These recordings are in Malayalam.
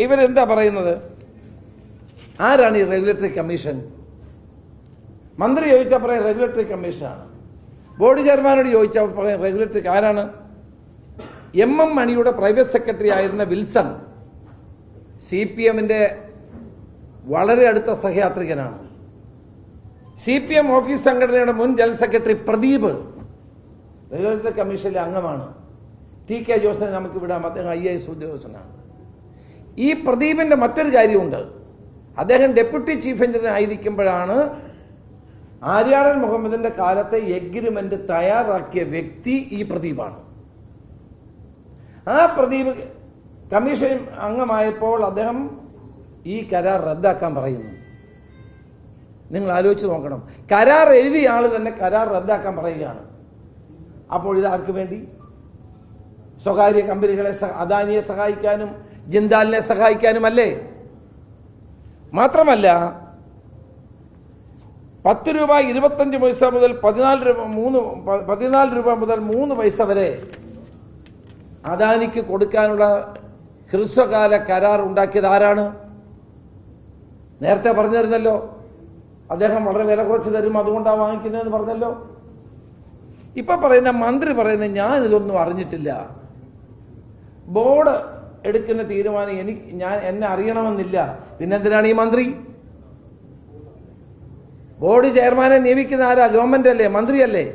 ഇവരെന്താ പറയുന്നത്? ആരാണ് ഈ റെഗുലേറ്ററി കമ്മീഷൻ? മന്ത്രി ചോദിച്ചാൽ പറയാം റെഗുലേറ്ററി കമ്മീഷനാണ്. ബോർഡ് ചെയർമാനോട് ചോദിച്ചാൽ പറയാം റെഗുലേറ്ററി. ആരാണ്? MM മണിയുടെ പ്രൈവറ്റ് സെക്രട്ടറി ആയിരുന്ന വിൽസൺ CPMന്റെ വളരെ അടുത്ത സഹയാത്രികനാണ്. CPM ഓഫീസ് സംഘടനയുടെ മുൻ ജനറൽ സെക്രട്ടറി പ്രദീപ് റെഗുലേറ്ററി കമ്മീഷനിലെ അംഗമാണ്. TK ജോസിനെ നമുക്ക് വിടാം, അദ്ദേഹം IAS ഉദ്യോഗസ്ഥനാണ്. ഈ പ്രദീപിന്റെ മറ്റൊരു കാര്യമുണ്ട്. അദ്ദേഹം ഡെപ്യൂട്ടി ചീഫ് എഞ്ചിനീയർ ആയിരിക്കുമ്പോഴാണ് ആര്യാടൻ മുഹമ്മദിന്റെ കാലത്തെ എഗ്രിമെന്റ് തയ്യാറാക്കിയ വ്യക്തി ഈ പ്രദീപാണ്. ആ പ്രദീപ് കമ്മീഷൻ അംഗമായപ്പോൾ അദ്ദേഹം ഈ കരാർ റദ്ദാക്കാൻ പറയുന്നു. നിങ്ങൾ ആലോചിച്ച് നോക്കണം. കരാർ എഴുതിയ ആള് തന്നെ കരാർ റദ്ദാക്കാൻ പറയുകയാണ്. അപ്പോൾ ഇത് ആർക്ക് വേണ്ടി? സ്വകാര്യ കമ്പനികളെ, അദാനിയെ സഹായിക്കാനും ജിന്ദാലിനെ സഹായിക്കാനും അല്ലേ? മാത്രമല്ല 10 രൂപ 25 പൈസ മുതൽ 14 രൂപ മുതൽ 3 പൈസ വരെ അദാനിക്ക് കൊടുക്കാനുള്ള ഹ്രസ്വകാല കരാർ ഉണ്ടാക്കിയത് ആരാണ്? നേരത്തെ പറഞ്ഞിരുന്നല്ലോ, അദ്ദേഹം വളരെ വില കുറച്ച് തരും, അതുകൊണ്ടാണ് വാങ്ങിക്കുന്നതെന്ന് പറഞ്ഞല്ലോ. ഇപ്പൊ പറയുന്ന മന്ത്രി പറയുന്നത് ഞാൻ ഇതൊന്നും അറിഞ്ഞിട്ടില്ല, ബോർഡ് എടുക്കുന്ന തീരുമാനം എന്നെ അറിയണമെന്നില്ല. പിന്നെന്തിനാണ് ഈ മന്ത്രി? ബോർഡ് ചെയർമാനെ നിയമിക്കുന്ന ആരാ? ഗവൺമെന്റ് അല്ലേ, മന്ത്രിയല്ലേ?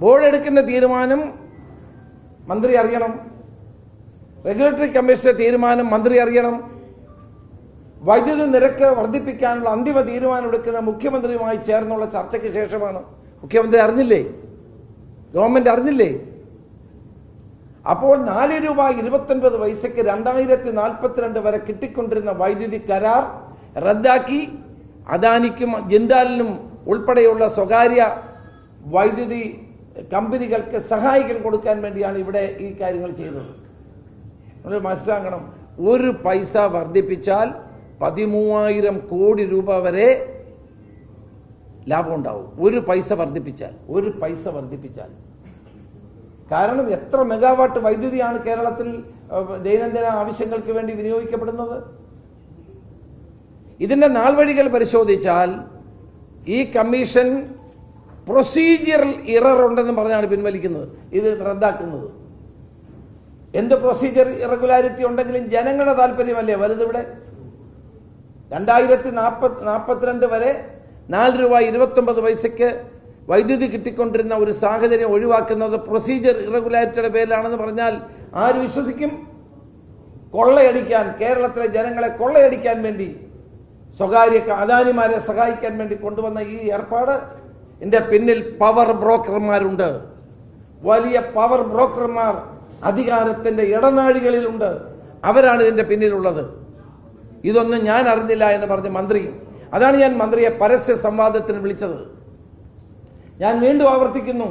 ബോർഡ് എടുക്കുന്ന തീരുമാനം മന്ത്രി അറിയണം. റെഗുലേറ്ററി കമ്മീഷന്റെ തീരുമാനം മന്ത്രി അറിയണം. വൈദ്യുതി നിരക്ക് വർദ്ധിപ്പിക്കാനുള്ള അന്തിമ തീരുമാനം എടുക്കുന്ന മുഖ്യമന്ത്രിയുമായി ചേർന്നുള്ള ചർച്ചയ്ക്ക് ശേഷമാണ്. മുഖ്യമന്ത്രി അറിഞ്ഞില്ലേ? ഗവൺമെന്റ് അറിഞ്ഞില്ലേ? അപ്പോൾ 4 രൂപ 29 പൈസയ്ക്ക് 2042 വരെ കിട്ടിക്കൊണ്ടിരുന്ന വൈദ്യുതി കരാർ റദ്ദാക്കി അദാനിക്കും ജിന്ദാലിനും ഉൾപ്പെടെയുള്ള സ്വകാര്യ വൈദ്യുതി കമ്പനികൾക്ക് സഹായിക്കാൻ കൊടുക്കാൻ വേണ്ടിയാണ് ഇവിടെ ഈ കാര്യങ്ങൾ ചെയ്തത്. നമ്മൾ മനസ്സിലാക്കണം, 1 പൈസ വർദ്ധിപ്പിച്ചാൽ 13,000 കോടി രൂപ വരെ ലാഭം ഉണ്ടാവും. 1 പൈസ വർദ്ധിപ്പിച്ചാൽ. കാരണം എത്ര മെഗാവാട്ട് വൈദ്യുതിയാണ് കേരളത്തിൽ ദൈനംദിന ആവശ്യങ്ങൾക്ക് വേണ്ടി വിനിയോഗിക്കപ്പെടുന്നത്? ഇതിന്റെ നാൾവഴികൾ പരിശോധിച്ചാൽ ഈ കമ്മീഷൻ പ്രൊസീജിയറൽ ഇറർ ഉണ്ടെന്ന് പറഞ്ഞാണ് പിൻവലിക്കുന്നത്, ഇത് റദ്ദാക്കുന്നത്. എന്ത് പ്രൊസീജിയർ ഇറഗുലാരിറ്റി ഉണ്ടെങ്കിലും ജനങ്ങളുടെ താല്പര്യമല്ലേ വലുതിവിടെ? 2042 വരെ 4 രൂപ 29 പൈസയ്ക്ക് വൈദ്യുതി കിട്ടിക്കൊണ്ടിരുന്ന ഒരു സാഹചര്യം ഒഴിവാക്കുന്നത് പ്രൊസീജിയർ ഇറഗുലാരിറ്റിയുടെ പേരിലാണെന്ന് പറഞ്ഞാൽ ആര് വിശ്വസിക്കും? കൊള്ളയടിക്കാൻ, കേരളത്തിലെ ജനങ്ങളെ കൊള്ളയടിക്കാൻ വേണ്ടി സ്വകാര്യ അദാനിമാരെ സഹായിക്കാൻ വേണ്ടി കൊണ്ടുവന്ന ഈ ഏർപ്പാട് ഇതിന്റെ പിന്നിൽ പവർ ബ്രോക്കർമാരുണ്ട്. വലിയ പവർ ബ്രോക്കർമാർ അധികാരത്തിന്റെ ഇടനാഴികളിലുണ്ട്. അവരാണ് ഇതിന്റെ പിന്നിലുള്ളത്. ഇതൊന്നും ഞാൻ അറിഞ്ഞില്ല എന്ന് പറഞ്ഞ മന്ത്രി, അതാണ് ഞാൻ മന്ത്രിയെ പരസ്യ സംവാദത്തിന് വിളിച്ചത്. ഞാൻ വീണ്ടും ആവർത്തിക്കുന്നു,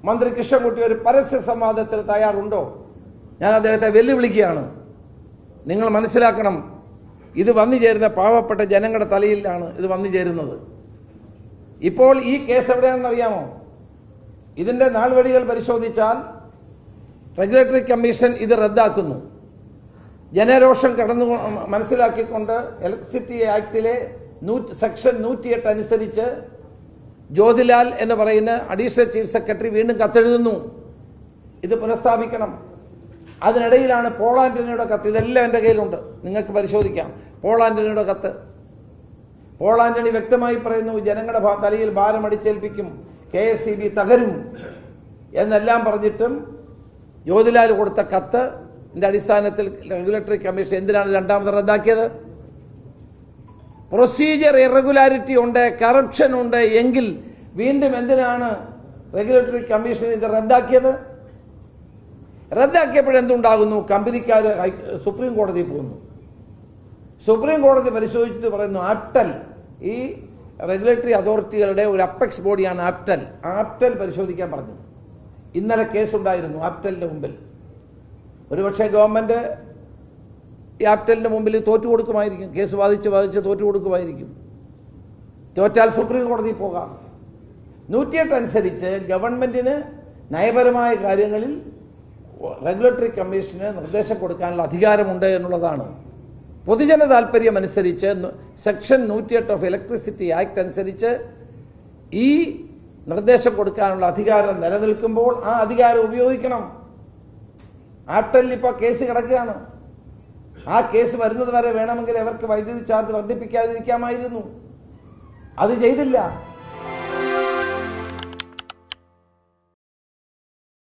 മന്ത്രി കൃഷ്ണൻകുട്ടി ഒരു പരസ്യ സംവാദത്തിന് തയ്യാറുണ്ടോ? ഞാൻ അദ്ദേഹത്തെ വെല്ലുവിളിക്കുകയാണ്. നിങ്ങൾ മനസ്സിലാക്കണം, ഇത് വന്നു ചേരുന്ന പാവപ്പെട്ട ജനങ്ങളുടെ തലയിലാണ് ഇത് വന്നു ചേരുന്നത്. ഇപ്പോൾ ഈ കേസ് എവിടെയാണെന്ന് അറിയാമോ? ഇതിന്റെ നാൾവഴികൾ പരിശോധിച്ചാൽ റെഗുലേറ്ററി കമ്മീഷൻ ഇത് റദ്ദാക്കുന്നു. ജനരോഷം മനസ്സിലാക്കിക്കൊണ്ട് ഇലക്ട്രിസിറ്റി ആക്ടിലെ സെക്ഷൻ 108 അനുസരിച്ച് ജ്യോതിലാൽ എന്ന് പറയുന്ന അഡീഷണൽ ചീഫ് സെക്രട്ടറി വീണ്ടും കത്തെഴുതുന്നു, ഇത് പുനഃസ്ഥാപിക്കണം. അതിനിടയിലാണ് പോൾ ആന്റണിയുടെ കത്ത്. ഇതെല്ലാം എൻ്റെ കയ്യിലുണ്ട്, നിങ്ങൾക്ക് പരിശോധിക്കാം. പോൾ ആന്റണിയുടെ കത്ത്. പോൾ ആന്റണി വ്യക്തമായി പറയുന്നു, ജനങ്ങളുടെ തലയിൽ ഭാരം അടിച്ചേൽപ്പിക്കും, KSEB തകരും എന്നെല്ലാം പറഞ്ഞിട്ടും ജ്യോതിലാൽ കൊടുത്ത കത്ത് അടിസ്ഥാനത്തിൽ റെഗുലേറ്ററി കമ്മീഷൻ എന്തിനാണ് രണ്ടാമത് റദ്ദാക്കിയത്? പ്രൊസീജിയർ ഇറഗുലാരിറ്റി ഉണ്ട്, കറപ്ഷൻ ഉണ്ട് എങ്കിൽ വീണ്ടും എന്തിനാണ് റെഗുലേറ്ററി കമ്മീഷൻ ഇത് റദ്ദാക്കിയത്? റദ്ദാക്കിയപ്പോഴെന്തുണ്ടാകുന്നു? കമ്പനിക്കാർ സുപ്രീം കോടതിയിൽ പോകുന്നു. സുപ്രീം കോടതി പരിശോധിച്ചിട്ട് പറയുന്നു, ആപ്റ്റൽ, ഈ റെഗുലേറ്ററി അതോറിറ്റികളുടെ ഒരു അപ്പെക്സ് ബോഡിയാണ് ആപ്റ്റൽ. ആപ്റ്റൽ പരിശോധിക്കാൻ പറഞ്ഞു. ഇന്നലെ കേസുണ്ടായിരുന്നു ആപ്റ്റലിന്റെ മുമ്പിൽ. ഒരുപക്ഷെ ഗവൺമെന്റ് ഈ ആപ്റ്റലിന്റെ മുമ്പിൽ തോറ്റു കൊടുക്കുമായിരിക്കും, കേസ് വാദിച്ച് തോറ്റു കൊടുക്കുമായിരിക്കും. തോറ്റാൽ സുപ്രീം കോടതിയിൽ പോകാം. 108 അനുസരിച്ച് ഗവൺമെന്റിന് നയപരമായ കാര്യങ്ങളിൽ റെഗുലേറ്ററി കമ്മീഷന് നിർദ്ദേശം കൊടുക്കാനുള്ള അധികാരമുണ്ട് എന്നുള്ളതാണ്. പൊതുജന താൽപര്യമനുസരിച്ച് സെക്ഷൻ 108 ഓഫ് ഇലക്ട്രിസിറ്റി ആക്ട് അനുസരിച്ച് ഈ നിർദ്ദേശം കൊടുക്കാനുള്ള അധികാരം നിലനിൽക്കുമ്പോൾ ആ അധികാരം ഉപയോഗിക്കണം. ആപ്റ്റലിൽ ഇപ്പോൾ കേസ് കിടക്കുകയാണ്. ആ കേസ് വരുന്നത് വരെ വേണമെങ്കിൽ അവർക്ക് വൈദ്യുതി ചാർജ് വർദ്ധിപ്പിക്കാതിരിക്കാമായിരുന്നു. അത് ചെയ്തില്ല.